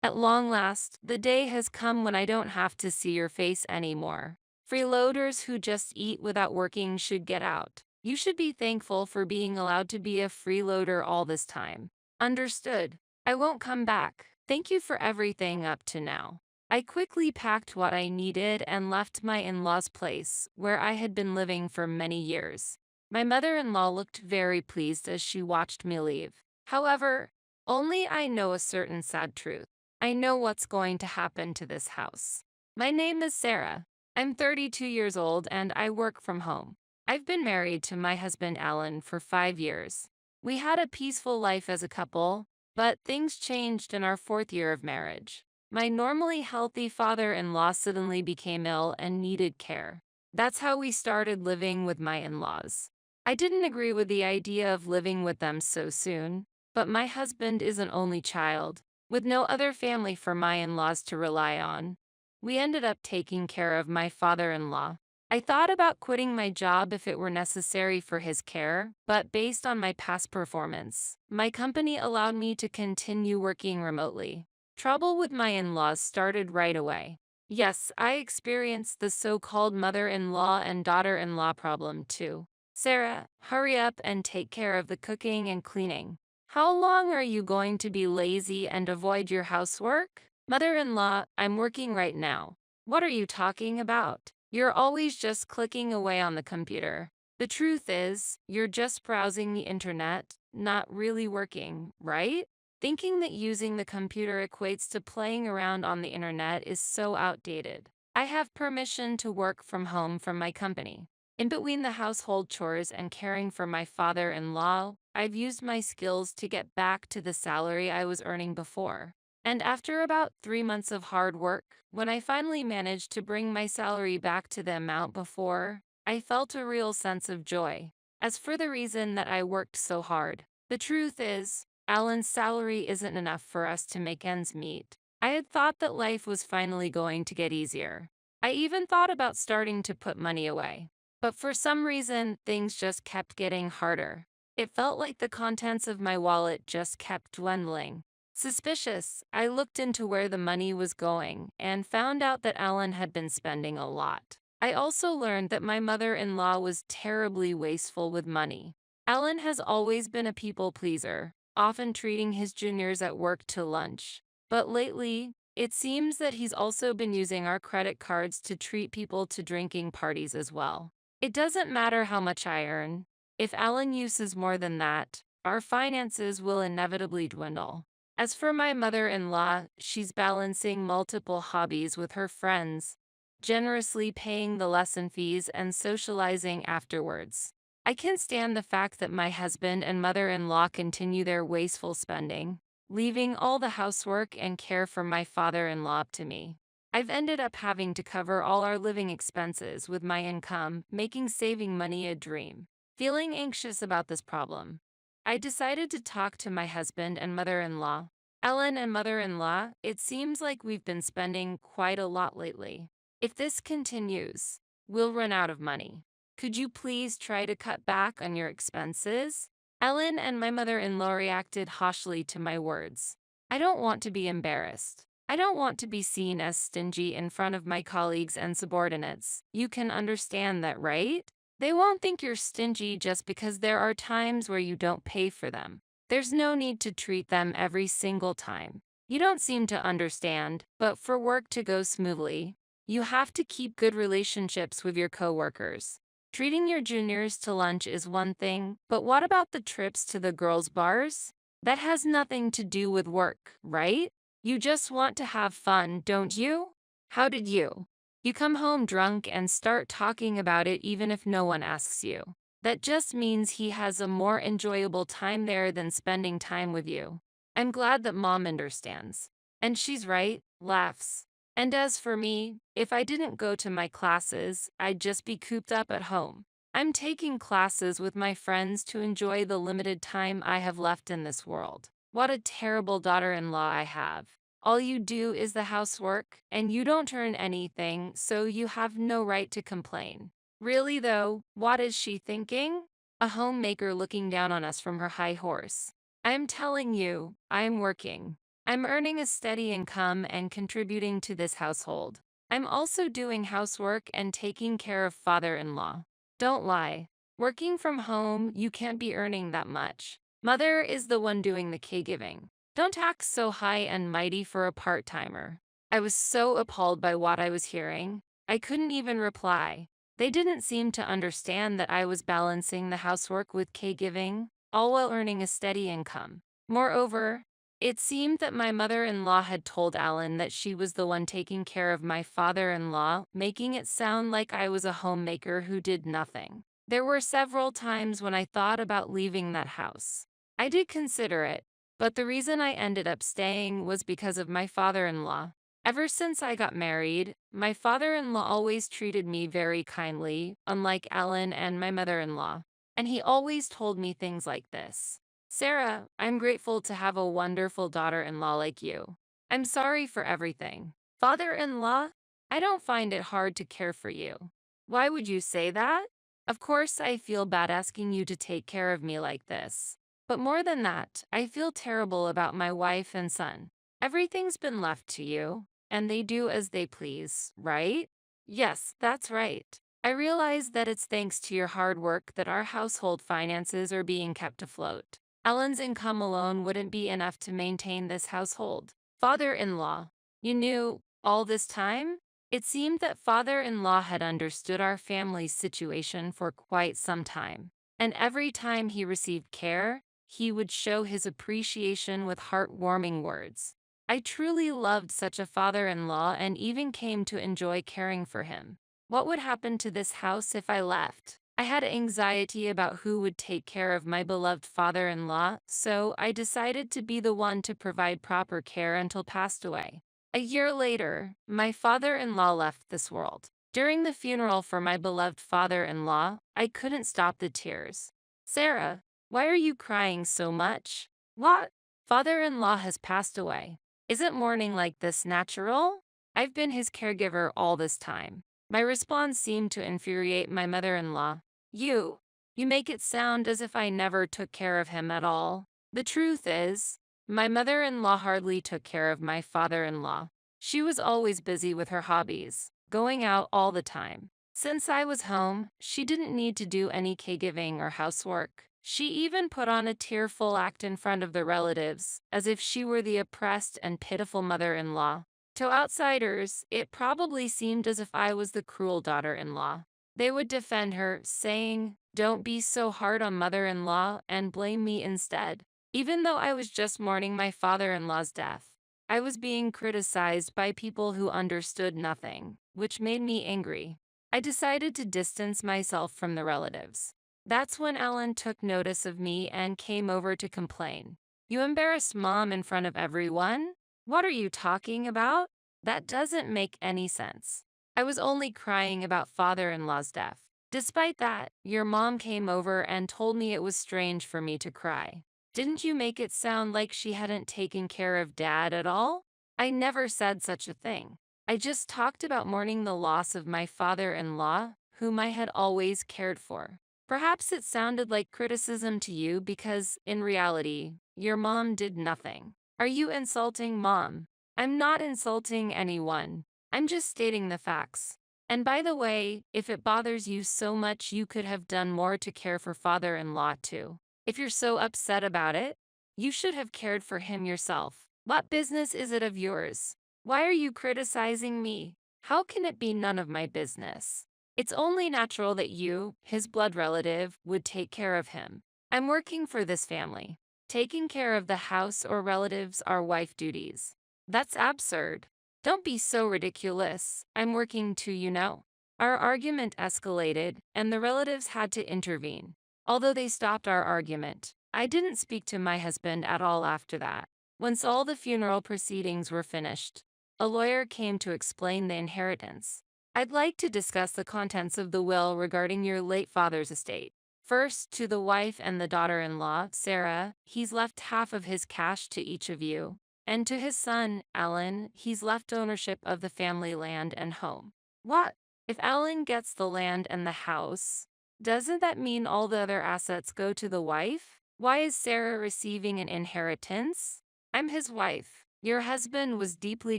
At long last, the day has come when I don't have to see your face anymore. Freeloaders who just eat without working should get out. You should be thankful for being allowed to be a freeloader all this time. Understood. I won't come back. Thank you for everything up to now. I quickly packed what I needed and left my in-laws' place, where I had been living for many years. My mother-in-law looked very pleased as she watched me leave. However, only I know a certain sad truth. I know what's going to happen to this house. My name is Sarah. I'm 32 years old and I work from home. I've been married to my husband Alan for 5 years. We had a peaceful life as a couple, but things changed in our fourth year of marriage. My normally healthy father-in-law suddenly became ill and needed care. That's how we started living with my in-laws. I didn't agree with the idea of living with them so soon, but my husband is an only child, with no other family for my in-laws to rely on. We ended up taking care of my father-in-law. I thought about quitting my job if it were necessary for his care, but based on my past performance, my company allowed me to continue working remotely. Trouble with my in-laws started right away. Yes, I experienced the so-called mother-in-law and daughter-in-law problem too. Sarah, hurry up and take care of the cooking and cleaning. How long are you going to be lazy and avoid your housework? Mother-in-law, I'm working right now. What are you talking about? You're always just clicking away on the computer. The truth is, you're just browsing the internet, not really working, right? Thinking that using the computer equates to playing around on the internet is so outdated. I have permission to work from home from my company. In between the household chores and caring for my father-in-law, I've used my skills to get back to the salary I was earning before. And after about 3 months of hard work, when I finally managed to bring my salary back to the amount before, I felt a real sense of joy. As for the reason that I worked so hard, the truth is, Alan's salary isn't enough for us to make ends meet. I had thought that life was finally going to get easier. I even thought about starting to put money away. But for some reason, things just kept getting harder. It felt like the contents of my wallet just kept dwindling. Suspicious, I looked into where the money was going and found out that Alan had been spending a lot. I also learned that my mother-in-law was terribly wasteful with money. Alan has always been a people pleaser, often treating his juniors at work to lunch. But lately, it seems that he's also been using our credit cards to treat people to drinking parties as well. It doesn't matter how much I earn. If Alan uses more than that, our finances will inevitably dwindle. As for my mother-in-law, she's balancing multiple hobbies with her friends, generously paying the lesson fees and socializing afterwards. I can't stand the fact that my husband and mother-in-law continue their wasteful spending, leaving all the housework and care for my father-in-law up to me. I've ended up having to cover all our living expenses with my income, making saving money a dream. Feeling anxious about this problem, I decided to talk to my husband and mother-in-law. Ellen and mother-in-law, it seems like we've been spending quite a lot lately. If this continues, we'll run out of money. Could you please try to cut back on your expenses? Ellen and my mother-in-law reacted harshly to my words. I don't want to be embarrassed. I don't want to be seen as stingy in front of my colleagues and subordinates. You can understand that, right? They won't think you're stingy just because there are times where you don't pay for them. There's no need to treat them every single time. You don't seem to understand, but for work to go smoothly, you have to keep good relationships with your coworkers. Treating your juniors to lunch is one thing, but what about the trips to the girls' bars? That has nothing to do with work, right? You just want to have fun, don't you? How did you? You come home drunk and start talking about it even if no one asks you. That just means he has a more enjoyable time there than spending time with you. I'm glad that mom understands. And she's right, laughs. And as for me, if I didn't go to my classes, I'd just be cooped up at home. I'm taking classes with my friends to enjoy the limited time I have left in this world. What a terrible daughter-in-law I have. All you do is the housework, and you don't earn anything, so you have no right to complain. Really though, what is she thinking? A homemaker looking down on us from her high horse. I'm telling you, I'm working. I'm earning a steady income and contributing to this household. I'm also doing housework and taking care of father-in-law. Don't lie. Working from home, you can't be earning that much. Mother is the one doing the caregiving. Don't act so high and mighty for a part-timer. I was so appalled by what I was hearing. I couldn't even reply. They didn't seem to understand that I was balancing the housework with caregiving, all while earning a steady income. Moreover, it seemed that my mother-in-law had told Alan that she was the one taking care of my father-in-law, making it sound like I was a homemaker who did nothing. There were several times when I thought about leaving that house. I did consider it, but the reason I ended up staying was because of my father-in-law. Ever since I got married, my father-in-law always treated me very kindly, unlike Alan and my mother-in-law. And he always told me things like this. Sarah, I'm grateful to have a wonderful daughter-in-law like you. I'm sorry for everything. Father-in-law, I don't find it hard to care for you. Why would you say that? Of course, I feel bad asking you to take care of me like this. But more than that, I feel terrible about my wife and son. Everything's been left to you, and they do as they please, right? Yes, that's right. I realize that it's thanks to your hard work that our household finances are being kept afloat. Ellen's income alone wouldn't be enough to maintain this household. Father-in-law, you knew all this time? It seemed that father-in-law had understood our family's situation for quite some time, and every time he received care, he would show his appreciation with heartwarming words. I truly loved such a father-in-law and even came to enjoy caring for him. What would happen to this house if I left? I had anxiety about who would take care of my beloved father-in-law, so I decided to be the one to provide proper care until passed away. A year later, my father-in-law left this world. During the funeral for my beloved father-in-law, I couldn't stop the tears. Sarah, why are you crying so much? What? Father-in-law has passed away. Isn't mourning like this natural? I've been his caregiver all this time. My response seemed to infuriate my mother-in-law. You make it sound as if I never took care of him at all. The truth is, my mother-in-law hardly took care of my father-in-law. She was always busy with her hobbies, going out all the time. Since I was home, she didn't need to do any caregiving or housework. She even put on a tearful act in front of the relatives, as if she were the oppressed and pitiful mother-in-law. To outsiders, it probably seemed as if I was the cruel daughter-in-law. They would defend her, saying, "Don't be so hard on mother-in-law," and blame me instead. Even though I was just mourning my father-in-law's death, I was being criticized by people who understood nothing, which made me angry. I decided to distance myself from the relatives. That's when Ellen took notice of me and came over to complain. You embarrassed Mom in front of everyone? What are you talking about? That doesn't make any sense. I was only crying about father-in-law's death. Despite that, your mom came over and told me it was strange for me to cry. Didn't you make it sound like she hadn't taken care of Dad at all? I never said such a thing. I just talked about mourning the loss of my father-in-law, whom I had always cared for. Perhaps it sounded like criticism to you because, in reality, your mom did nothing. Are you insulting Mom? I'm not insulting anyone. I'm just stating the facts. And by the way, if it bothers you so much, you could have done more to care for father-in-law too. If you're so upset about it, you should have cared for him yourself. What business is it of yours? Why are you criticizing me? How can it be none of my business? It's only natural that you, his blood relative, would take care of him. I'm working for this family. Taking care of the house or relatives are wife duties. That's absurd. Don't be so ridiculous. I'm working too, you know. Our argument escalated, and the relatives had to intervene. Although they stopped our argument, I didn't speak to my husband at all after that. Once all the funeral proceedings were finished, a lawyer came to explain the inheritance. I'd like to discuss the contents of the will regarding your late father's estate. First, to the wife and the daughter-in-law, Sarah, he's left half of his cash to each of you. And to his son, Alan, he's left ownership of the family land and home. What? If Alan gets the land and the house, doesn't that mean all the other assets go to the wife? Why is Sarah receiving an inheritance? I'm his wife. Your husband was deeply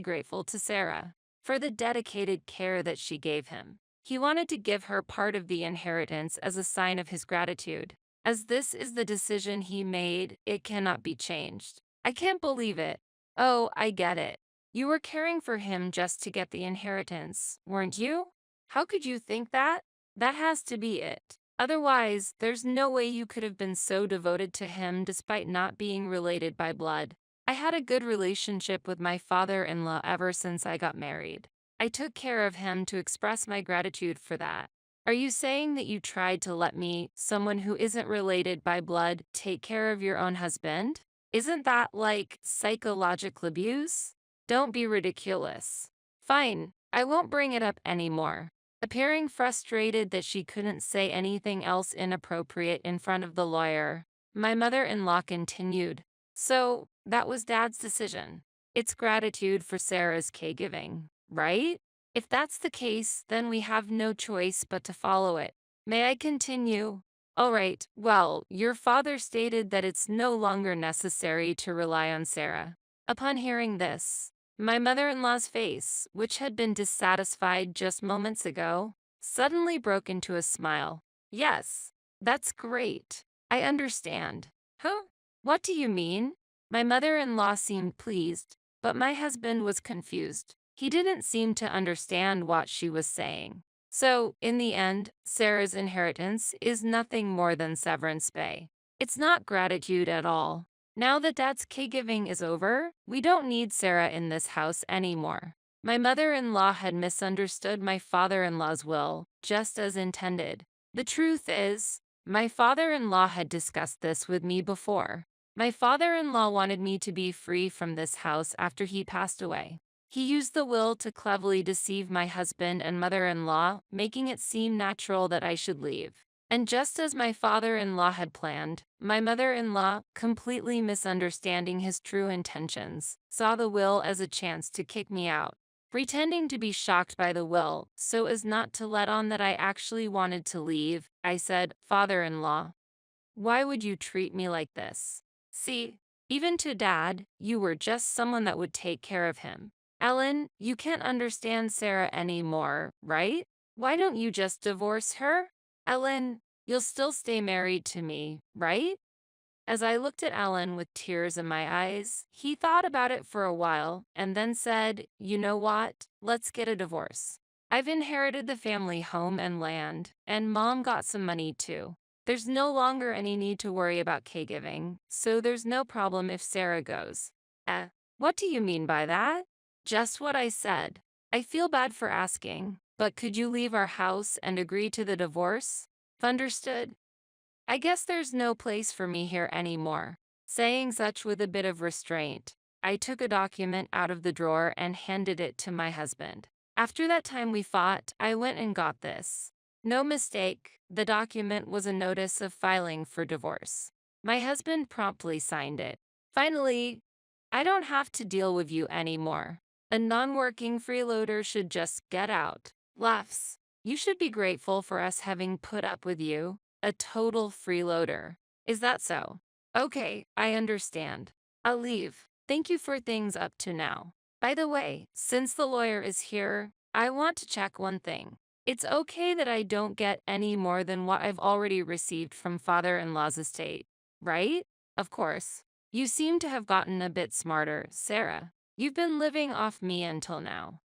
grateful to Sarah for the dedicated care that she gave him. He wanted to give her part of the inheritance as a sign of his gratitude. As this is the decision he made, it cannot be changed. I can't believe it. Oh, I get it. You were caring for him just to get the inheritance, weren't you? How could you think that? That has to be it. Otherwise, there's no way you could have been so devoted to him despite not being related by blood. I had a good relationship with my father-in-law ever since I got married. I took care of him to express my gratitude for that. Are you saying that you tried to let me, someone who isn't related by blood, take care of your own husband? Isn't that like psychological abuse? Don't be ridiculous. Fine, I won't bring it up anymore. Appearing frustrated that she couldn't say anything else inappropriate in front of the lawyer, my mother-in-law continued. So, that was Dad's decision. It's gratitude for Sarah's caregiving, right? If that's the case, then we have no choice but to follow it. May I continue? All right, well, your father stated that it's no longer necessary to rely on Sarah. Upon hearing this, my mother-in-law's face, which had been dissatisfied just moments ago, suddenly broke into a smile. Yes, that's great. I understand. Huh? What do you mean? My mother-in-law seemed pleased, but my husband was confused. He didn't seem to understand what she was saying. So, in the end, Sarah's inheritance is nothing more than severance pay. It's not gratitude at all. Now that Dad's caregiving is over, we don't need Sarah in this house anymore. My mother-in-law had misunderstood my father-in-law's will, just as intended. The truth is, my father-in-law had discussed this with me before. My father-in-law wanted me to be free from this house after he passed away. He used the will to cleverly deceive my husband and mother-in-law, making it seem natural that I should leave. And just as my father-in-law had planned, my mother-in-law, completely misunderstanding his true intentions, saw the will as a chance to kick me out. Pretending to be shocked by the will, so as not to let on that I actually wanted to leave, I said, "Father-in-law, why would you treat me like this? See, even to Dad, you were just someone that would take care of him. Ellen, you can't understand Sarah anymore, right? Why don't you just divorce her? Ellen, you'll still stay married to me, right?" As I looked at Ellen with tears in my eyes, he thought about it for a while and then said, "You know what? Let's get a divorce. I've inherited the family home and land, and Mom got some money too. There's no longer any need to worry about caregiving, so there's no problem if Sarah goes." Eh, what do you mean by that? Just what I said. I feel bad for asking, but could you leave our house and agree to the divorce? Understood. I guess there's no place for me here anymore. Saying such with a bit of restraint, I took a document out of the drawer and handed it to my husband. After that time we fought, I went and got this. No mistake, the document was a notice of filing for divorce. My husband promptly signed it. Finally, I don't have to deal with you anymore. A non-working freeloader should just get out. Laughs. You should be grateful for us having put up with you. A total freeloader. Is that so? Okay, I understand. I'll leave. Thank you for things up to now. By the way, since the lawyer is here, I want to check one thing. It's okay that I don't get any more than what I've already received from father-in-law's estate, right? Of course. You seem to have gotten a bit smarter, Sarah. You've been living off me until now.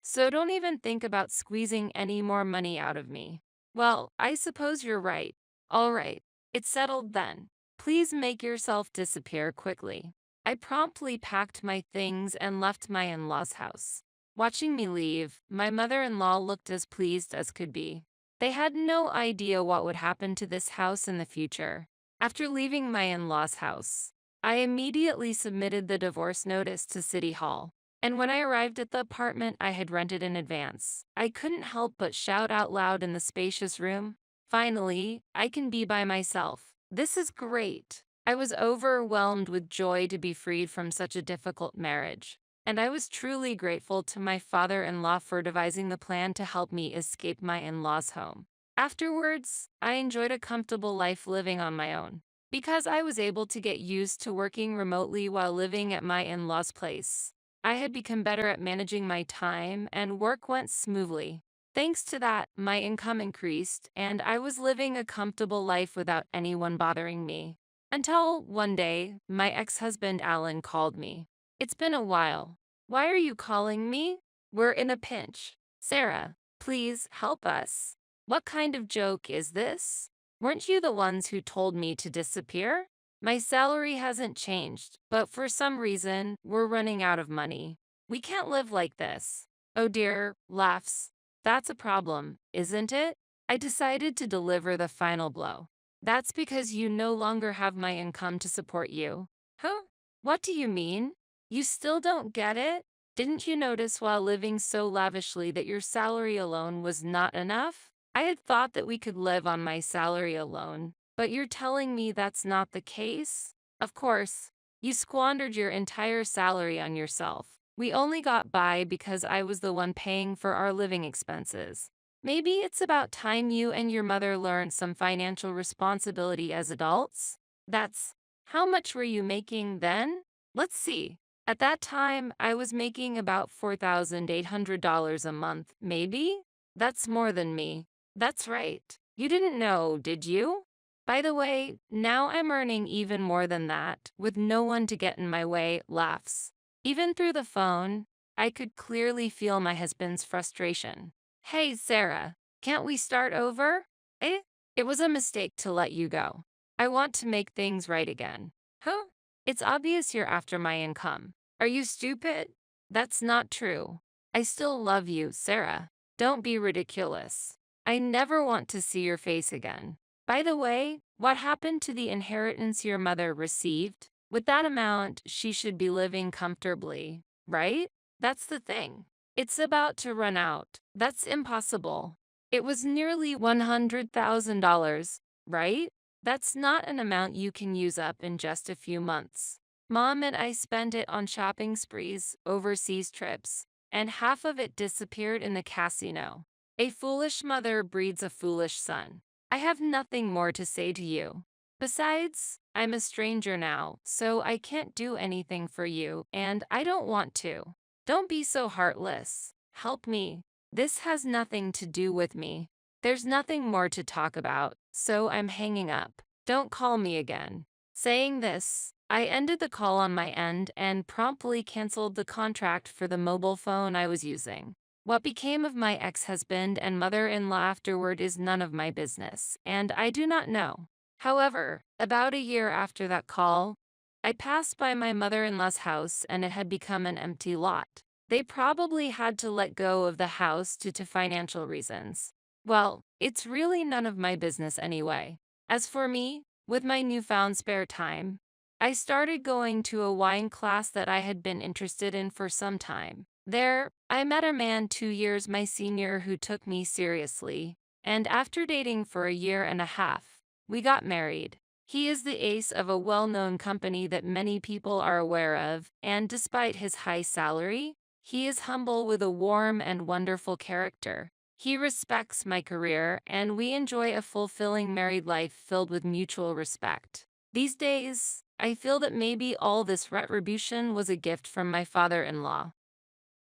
So don't even think about squeezing any more money out of me. Well, I suppose you're right. All right, it's settled then. Please make yourself disappear quickly. I promptly packed my things and left my in-laws' house. Watching me leave, my mother-in-law looked as pleased as could be. They had no idea what would happen to this house in the future. After leaving my in-laws' house, I immediately submitted the divorce notice to City Hall. And when I arrived at the apartment I had rented in advance, I couldn't help but shout out loud in the spacious room, "Finally, I can be by myself. This is great." I was overwhelmed with joy to be freed from such a difficult marriage, and I was truly grateful to my father-in-law for devising the plan to help me escape my in-laws' home. Afterwards, I enjoyed a comfortable life living on my own. Because I was able to get used to working remotely while living at my in-laws' place. I had become better at managing my time and work went smoothly. Thanks to that, my income increased and I was living a comfortable life without anyone bothering me. Until one day, my ex-husband Alan called me. It's been a while. Why are you calling me? We're in a pinch. Sarah, please help us. What kind of joke is this? Weren't you the ones who told me to disappear? My salary hasn't changed, but for some reason, we're running out of money. We can't live like this. Oh dear, laughs. That's a problem, isn't it? I decided to deliver the final blow. That's because you no longer have my income to support you. Huh? What do you mean? You still don't get it? Didn't you notice while living so lavishly that your salary alone was not enough? I had thought that we could live on my salary alone, but you're telling me that's not the case? Of course, you squandered your entire salary on yourself. We only got by because I was the one paying for our living expenses. Maybe it's about time you and your mother learned some financial responsibility as adults? That's how much were you making then? Let's see. At that time, I was making about $4,800 a month, maybe? That's more than me. That's right. You didn't know, did you? By the way, now I'm earning even more than that, with no one to get in my way, laughs. Even through the phone, I could clearly feel my husband's frustration. Hey, Sarah, can't we start over? Eh? It was a mistake to let you go. I want to make things right again. Huh? It's obvious you're after my income. Are you stupid? That's not true. I still love you, Sarah. Don't be ridiculous. I never want to see your face again. By the way, what happened to the inheritance your mother received? With that amount, she should be living comfortably, right? That's the thing. It's about to run out. That's impossible. It was nearly $100,000, right? That's not an amount you can use up in just a few months. Mom and I spent it on shopping sprees, overseas trips, and half of it disappeared in the casino. A foolish mother breeds a foolish son. I have nothing more to say to you. Besides, I'm a stranger now, so I can't do anything for you, and I don't want to. Don't be so heartless. Help me. This has nothing to do with me. There's nothing more to talk about, so I'm hanging up. Don't call me again. Saying this, I ended the call on my end and promptly canceled the contract for the mobile phone I was using. What became of my ex-husband and mother-in-law afterward is none of my business, and I do not know. However, about a year after that call, I passed by my mother-in-law's house and it had become an empty lot. They probably had to let go of the house due to financial reasons. Well, it's really none of my business anyway. As for me, with my newfound spare time, I started going to a wine class that I had been interested in for some time. There, I met a man 2 years my senior who took me seriously, and after dating for a year and a half, we got married. He is the ace of a well-known company that many people are aware of, and despite his high salary, he is humble with a warm and wonderful character. He respects my career, and we enjoy a fulfilling married life filled with mutual respect. These days, I feel that maybe all this retribution was a gift from my father-in-law.